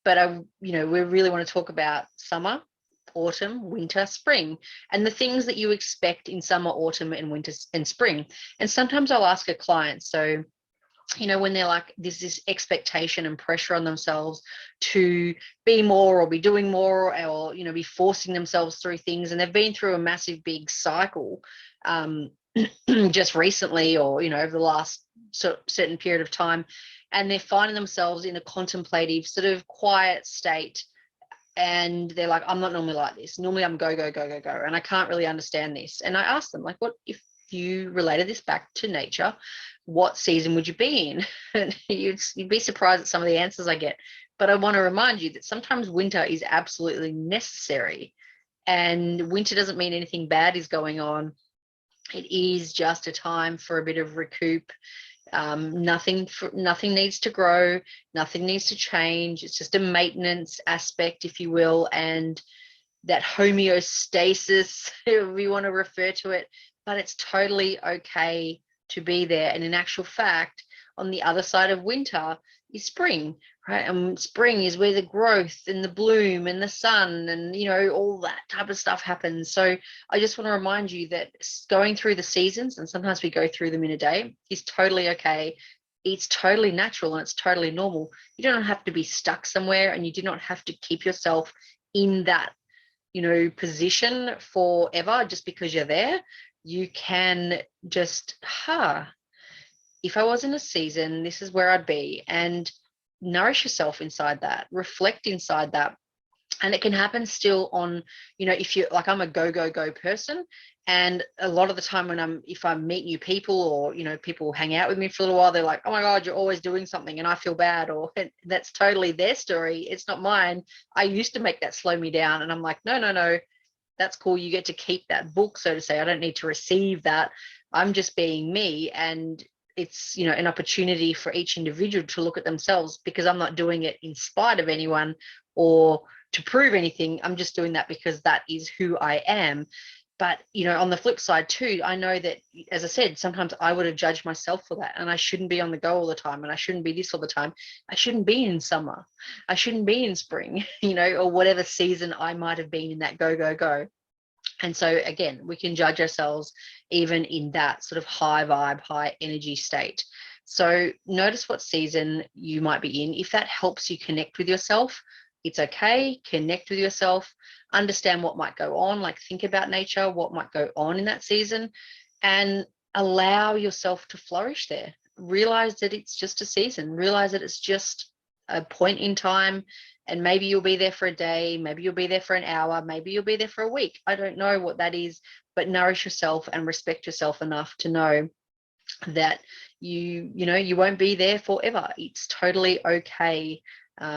but we really want to talk about summer, autumn, winter, spring, and the things that you expect in summer, autumn, and winter and spring. And sometimes I'll ask a client, so when they're like, there's this expectation and pressure on themselves to be more or be doing more, or be forcing themselves through things, and they've been through a massive big cycle just recently, or over the last certain period of time, and they're finding themselves in a contemplative sort of quiet state, and they're like, I'm not normally like this. Normally I'm go, go, go, go, go, and I can't really understand this. And I ask them, like, what if you related this back to nature, what season would you be in? And you'd be surprised at some of the answers I get. But I want to remind you that sometimes winter is absolutely necessary, and winter doesn't mean anything bad is going on. It is just a time for a bit of recoup. Nothing needs to grow, nothing needs to change. It's just a maintenance aspect, if you will, and that homeostasis, if we want to refer to it. But it's totally okay to be there. And in actual fact, on the other side of winter is spring, right? And spring is where the growth and the bloom and the sun and all that type of stuff happens. So I just want to remind you that going through the seasons, and sometimes we go through them in a day, is totally okay. It's totally natural and it's totally normal. You don't have to be stuck somewhere, and you do not have to keep yourself in that position forever just because you're there. You can just, if I was in a season, this is where I'd be, and nourish yourself inside that, reflect inside that. And it can happen still on, if you like, I'm a go, go, go person. And a lot of the time if I meet new people, or, people hang out with me for a little while, they're like, oh my God, you're always doing something and I feel bad, or that's totally their story. It's not mine. I used to make that slow me down. And I'm like, no, that's cool. You get to keep that book, so to say. I don't need to receive that. I'm just being me. And it's, an opportunity for each individual to look at themselves, because I'm not doing it in spite of anyone or to prove anything. I'm just doing that because that is who I am. But, on the flip side too, I know that, as I said, sometimes I would have judged myself for that, and I shouldn't be on the go all the time, and I shouldn't be this all the time. I shouldn't be in summer. I shouldn't be in spring, or whatever season I might have been in that go, go, go. And so again, we can judge ourselves even in that sort of high vibe, high energy state. So notice what season you might be in. If that helps you connect with yourself, it's okay. Connect with yourself, understand what might go on, like think about nature, what might go on in that season, and allow yourself to flourish there. Realize that it's just a season. Realize that it's just a point in time. And maybe you'll be there for a day, maybe you'll be there for an hour, maybe you'll be there for a week. I don't know what that is, but nourish yourself and respect yourself enough to know that you won't be there forever. It's totally okay